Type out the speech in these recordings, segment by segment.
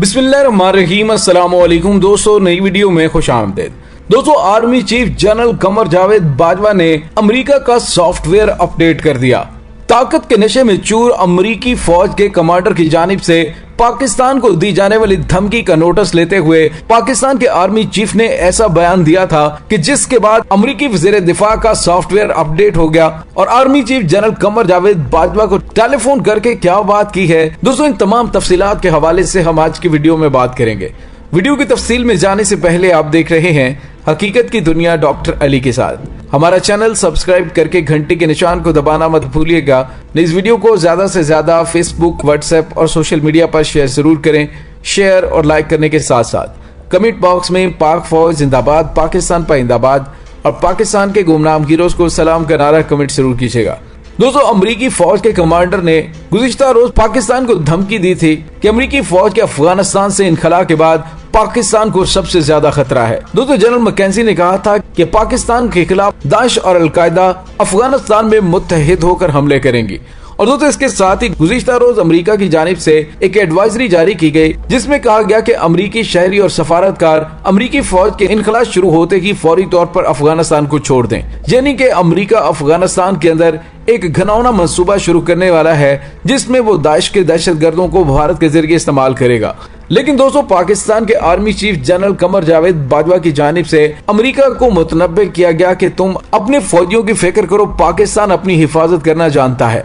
बिस्मिल्लाहिर्रहमानिर्रहीम। अस्सलाम वालेकुम दोस्तों, नई वीडियो में खुशामदीद। दोस्तों, army chief general Qamar Javed Bajwa ने अमेरिका का सॉफ्टवेयर अपडेट कर दिया। ताकत के नशे में चूर अमेरिकी फौज के कमांडर की जानिब से पाकिस्तान को दी जाने वाली धमकी का नोटिस लेते हुए पाकिस्तान के आर्मी चीफ ने ऐसा बयान दिया था कि जिसके बाद अमेरिकी वज़ीर दिफा का सॉफ्टवेयर अपडेट हो गया और army chief general Qamar Javed Bajwa को टेलीफोन करके क्या बात की है। दोस्तों, इन तमाम तफसीलात के हवाले से हम आज की वीडियो में बात करेंगे। वीडियो की तफसील में जाने से पहले आप देख रहे हैं हकीकत की दुनिया डॉक्टर अली के साथ। हमारा चैनल सब्सक्राइब करके घंटी के निशान को दबाना मत भूलिएगा। इस वीडियो को ज्यादा से ज्यादा फेसबुक, व्हाट्सएप और सोशल मीडिया पर शेयर जरूर करें। शेयर और लाइक करने के साथ साथ कमेंट बॉक्स में पाक फौज जिंदाबाद, पाकिस्तान पाइंदाबाद और पाकिस्तान के गुमनाम हीरोज को सलाम का नारा कमेंट जरूर कीजिएगा। दोस्तों, अमेरिकी फौज के कमांडर ने गुज़िश्ता रोज पाकिस्तान को धमकी दी थी कि अमेरिकी फौज के अफगानिस्तान से इनखला के बाद पाकिस्तान को सबसे ज्यादा खतरा है। दोस्तों, जनरल मैकेंजी ने कहा था कि पाकिस्तान के खिलाफ दाइश और अलकायदा अफगानिस्तान में मुत्तहिद होकर हमले करेंगी। और दोस्तों, इसके साथ ही गुज़िश्ता रोज अमेरिका की जानिब से एक एडवाइजरी जारी की गई जिसमें कहा गया कि अमेरिकी शहरी और सफारतकार अमेरिकी फौज के इनखला शुरू होते ही फौरी तौर पर अफगानिस्तान को छोड़ दें। यानी कि अमेरिका अफगानिस्तान के अंदर एक घिनौना मंसूबा शुरू करने वाला है जिसमें वो दाइश के दहशतगर्दों को भारत के जरिए इस्तेमाल करेगा। लेकिन दोस्तों, पाकिस्तान के army chief general Qamar Javed Bajwa की जानिब से अमेरिका को मुतनब्बे किया गया कि तुम अपने फौजियों की फिक्र करो, पाकिस्तान अपनी हिफाजत करना जानता है।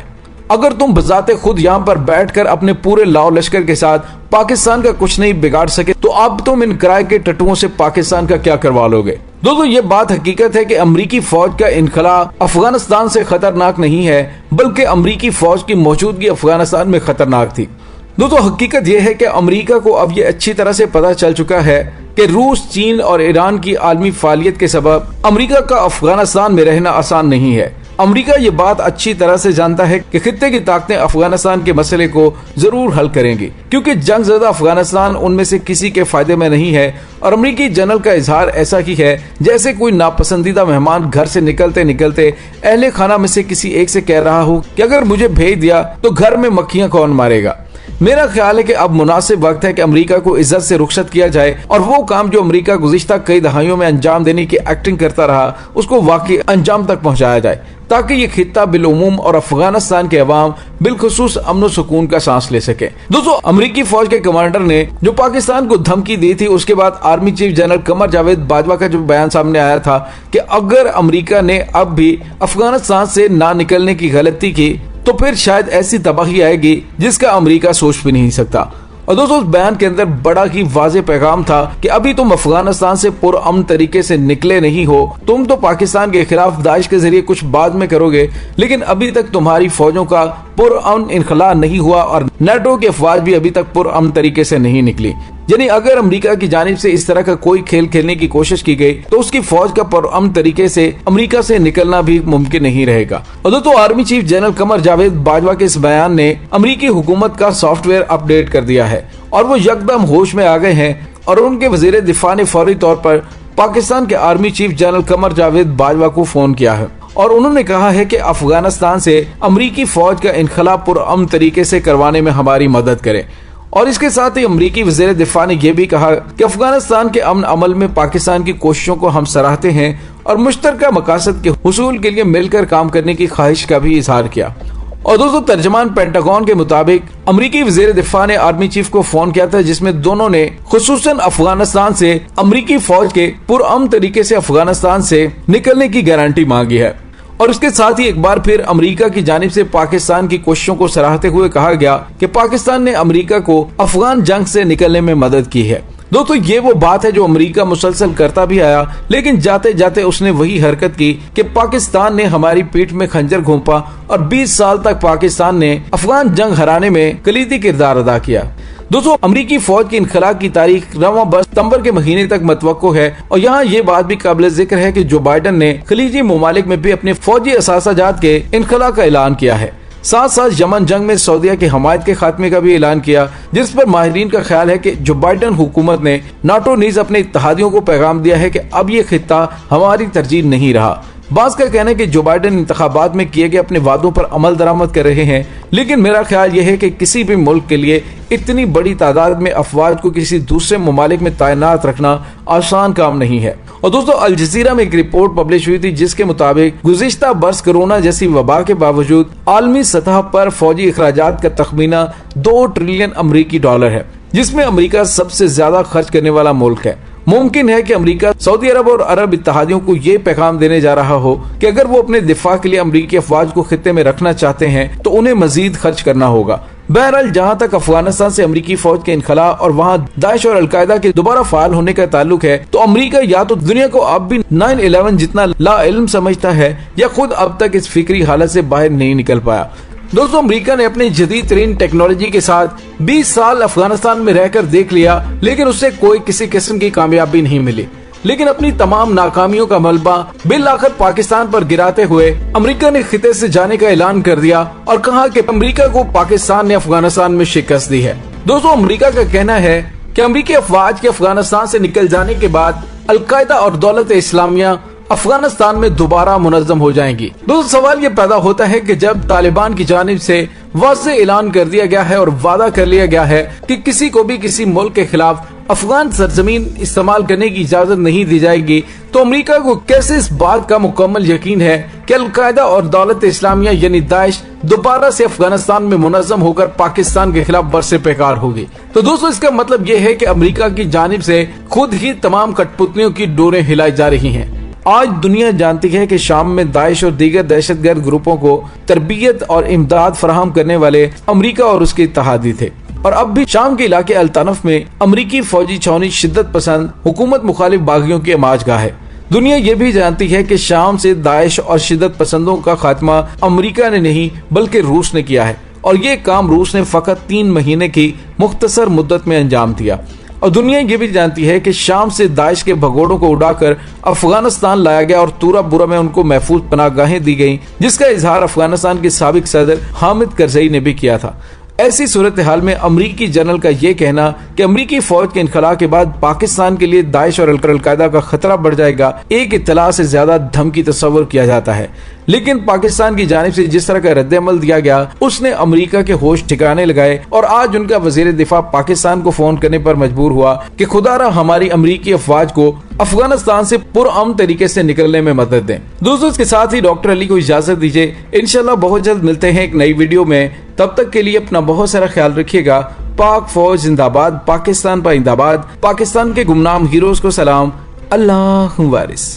अगर तुम बजाते खुद यहाँ पर बैठकर अपने पूरे लाओ लश्कर के साथ पाकिस्तान का कुछ नहीं बिगाड़ सके तो अब तुम इन किराए के टट्टुओं से पाकिस्तान का क्या करवा लोगे। दोस्तों, ये बात हकीकत है कि अमेरिकी फौज का इनखला अफगानिस्तान से खतरनाक नहीं है, बल्कि अमेरिकी फौज की मौजूदगी अफगानिस्तान में खतरनाक थी। दोस्तों, हकीकत यह है कि अमेरिका को अब ये अच्छी तरह से पता चल चुका है कि रूस, चीन और ईरान की आलमी फालियत के सबब अमेरिका का अफगानिस्तान में रहना आसान नहीं है। अमेरिका ये बात अच्छी तरह से जानता है कि खित्ते की ताकतें अफगानिस्तान के मसले को जरूर हल करेंगी, क्योंकि जंगज़दा अफगानिस्तान उनमें से किसी के फायदे में नहीं है। और अमेरिकी जनरल का इजहार ऐसा ही है जैसे कोई नापसंदीदा मेहमान घर से निकलते निकलते अहले खाना में से किसी एक से कह रहा हो कि अगर मुझे भेज दिया तो घर में मक्खियां कौन मारेगा। मेरा ख्याल है कि अब मुनासिब वक्त है कि अमेरिका को इज्जत से रुखसत किया जाए और वो काम जो अमेरिका गुज़िश्ता कई दहाइयों में अंजाम देने की एक्टिंग करता रहा उसको वाकई अंजाम तक पहुंचाया जाए, ताकि ये खित्ता बिलउमूम और अफगानिस्तान के अवाम बिलखुसूस अमन और सुकून का सांस ले सके। दोस्तों, अमेरिकी फौज के कमांडर ने जो पाकिस्तान को धमकी दी थी उसके बाद army chief general Qamar Javed Bajwa का जो बयान सामने आया था कि अगर अमेरिका ने अब भी अफगानिस्तान से ना निकलने की गलती की तो फिर शायद ऐसी तबाही आएगी जिसका अमेरिका सोच भी नहीं सकता। और दोस्तों, उस बयान के अंदर बड़ा ही वाज़ेह पैगाम था कि अभी तुम अफगानिस्तान से पुरअमन तरीके से निकले नहीं हो। तुम तो पाकिस्तान के खिलाफ दाइश के जरिए कुछ बाद में करोगे, लेकिन अभी तक तुम्हारी फौजों का पुरअमन इनखला नहीं हुआ और नेटो की अफवाज भी अभी तक पुरअमन तरीके से नहीं निकली। यानी अगर अमेरिका की जानिब से इस तरह का कोई खेल खेलने की कोशिश की गई तो उसकी फौज का पुरअमन तरीके से अमेरिका से निकलना भी मुमकिन नहीं रहेगा। और दोस्तों, army chief general Qamar Javed Bajwa के इस बयान ने अमेरिकी हुकूमत का सॉफ्टवेयर अपडेट कर दिया है और वो यकदम होश में आ गए हैं और उनके वजीर दिफा ने फौरी तौर पर पाकिस्तान के army chief general Qamar Javed Bajwa को फोन किया है और उन्होंने कहा है कि अफगानिस्तान से अमेरिकी फौज का इनखला पुरअमन तरीके से करवाने में हमारी मदद करें। और इसके साथ ही अमेरिकी वज़ीर दिफा ने यह भी कहा कि अफगानिस्तान के अमन अमल में पाकिस्तान की कोशिशों को हम सराहते हैं और मुश्तरका मकासद के हुसूल के लिए मिलकर काम करने की ख्वाहिश का भी इजहार किया। और दोस्तों, तर्जमान पेंटागन के मुताबिक अमेरिकी वज़ीर दिफा ने आर्मी चीफ को फोन किया था जिसमें दोनों ने खुसूसन अफगानिस्तान से अमेरिकी फौज के पुरअमन तरीके से अफगानिस्तान से निकलने की गारंटी मांगी है। और उसके साथ ही एक बार फिर अमेरिका की जानिब से पाकिस्तान की कोशिशों को सराहते हुए कहा गया कि पाकिस्तान ने अमेरिका को अफगान जंग से निकलने में मदद की है। दोस्तों, ये वो बात है जो अमेरिका मुसलसल करता भी आया, लेकिन जाते जाते उसने वही हरकत की कि पाकिस्तान ने हमारी पीठ में खंजर घोंपा और 20 साल तक पाकिस्तान ने अफगान जंग हराने में कलीदी किरदार अदा किया। दोस्तों, अमेरिकी फौज की इनखला की तारीख 9 सितंबर के महीने तक मतवक्को है और यहाँ ये बात भी काबिल जिक्र है कि जो बाइडन ने खलीजी ममालिक में भी अपने फौजी असासाजात के इनखला का ऐलान किया है। साथ साथ यमन जंग में सऊदीया की हमायत के खात्मे का भी ऐलान किया, जिस पर माहिरीन का ख्याल है कि जो बाइडन हुकूमत ने नाटो नीज अपने इत्तेहादियों को पैगाम दिया है कि अब ये खित्ता हमारी तरजीह नहीं रहा, बास का कहना है कि जो बाइडेन इंतखाबात में किए गए अपने वादों पर अमल दरामद कर रहे हैं, लेकिन मेरा ख्याल यह है कि किसी भी मुल्क के लिए इतनी बड़ी तादाद में अफवाज को किसी दूसरे ममालिक में तैनात रखना आसान काम नहीं है। और दोस्तों, अल जजीरा में एक रिपोर्ट पब्लिश हुई थी जिसके मुताबिक गुज़िश्ता बरस कोरोना जैसी वबा के बावजूद आलमी सतह पर फौजी अखराजात का तखमीना 2 ट्रिलियन अमरीकी डॉलर है, जिसमें अमरीका सबसे ज्यादा खर्च करने वाला मुल्क है। मुमकिन है कि अमेरिका सऊदी अरब और अरब इत्तेहादियों को ये पैगाम देने जा रहा हो कि अगर वो अपने दिफा के लिए अमरीकी अफवाज को खित्ते में रखना चाहते हैं तो उन्हें मजीद खर्च करना होगा। बहरहाल, जहाँ तक अफगानिस्तान से अमरीकी फौज के इनखला और वहाँ दाइश और अलकायदा के दोबारा फाल होने का ताल्लुक है, तो अमरीका या तो दुनिया को अब भी 9/11 जितना लाइल्म समझता है या खुद अब तक इस फिक्री हालत से बाहर नहीं निकल पाया। दोस्तों, अमेरिका ने अपनी जदीद तरीन टेक्नोलॉजी के साथ 20 साल अफगानिस्तान में रहकर देख लिया, लेकिन उससे कोई किसी किस्म की कामयाबी नहीं मिली। लेकिन अपनी तमाम नाकामियों का मलबा बिल आखिर पाकिस्तान पर गिराते हुए अमेरिका ने खिते से जाने का ऐलान कर दिया और कहा कि अमेरिका को पाकिस्तान ने अफगानिस्तान में शिकस्त दी है। दोस्तों, अमेरिका का कहना है कि अमेरिकी अफवाज के अफगानिस्तान से निकल जाने के बाद अलकायदा और दौलत इस्लामिया अफगानिस्तान में दोबारा मुनज़्ज़म हो जाएंगी। दोस्तों, सवाल ये पैदा होता है कि जब तालिबान की जानिब से वाज़े ऐलान कर दिया गया है और वादा कर लिया गया है कि किसी को भी किसी मुल्क के खिलाफ अफगान सरजमीन इस्तेमाल करने की इजाजत नहीं दी जाएगी, तो अमेरिका को कैसे इस बात का मुकम्मल यकीन है कि अलकायदा और दौलत इस्लामिया यानी दाइश दोबारा से अफगानिस्तान में मुनज़्ज़म होकर पाकिस्तान के खिलाफ बरसे पैकार होगी। तो दोस्तों, इसका मतलब ये है कि अमेरिका की जानिब से खुद ही तमाम कठपुतलियों की डोरें हिलाई जा रही हैं। आज दुनिया जानती है कि शाम में दाइश और दीगर दहशतगर्द ग्रुपों को तरबियत और इमदाद फराहम करने वाले अमेरिका और उसके इत्तेहादी थे, और अब भी शाम के इलाके अल-तनफ में अमेरिकी फौजी छावनी शिद्दत पसंद हुकूमत मुखालिफ बागियों की अमाजगाह है। दुनिया ये भी जानती है कि शाम से दाइश और शिद्दत पसंदों का खात्मा अमेरिका ने नहीं बल्कि रूस ने किया है, और ये काम रूस ने फकत 3 महीने की मुख्तसर मुद्दत में अंजाम दिया। और दुनिया ये भी जानती है कि शाम से दाइश के भगोड़ों को उड़ाकर अफगानिस्तान लाया गया और तूरा बुरा में उनको महफूज पनाहगाहें दी गईं, जिसका इजहार अफगानिस्तान के साबिक सदर हामिद करजई ने भी किया था। ऐसी सूरत हाल में अमरीकी जनरल का ये कहना कि अमरीकी फौज के इनखला के बाद पाकिस्तान के लिए दाइश और अलकायदा का खतरा बढ़ जाएगा, एक इत्तला से ज्यादा धमकी तस्वर किया जाता है। लेकिन पाकिस्तान की जानिब से जिस तरह का रद्द-ए-अमल दिया गया, उसने अमरीका के होश ठिकाने लगाए और आज उनका वजीर दिफा पाकिस्तान को फोन करने पर मजबूर हुआ कि खुदारा हमारी अमरीकी अफवाज को अफगानिस्तान से पुरअमन तरीके से निकलने में मदद दें। दोस्तों, इसके साथ ही डॉक्टर अली को इजाजत दीजिए। इंशाल्लाह बहुत जल्द मिलते हैं एक नई वीडियो में। तब तक के लिए अपना बहुत सारा ख्याल रखिएगा। पाक फौज जिंदाबाद, पाकिस्तान पाइंदाबाद, पाकिस्तान के गुमनाम हीरोज को सलाम। अल्लाह वारिस।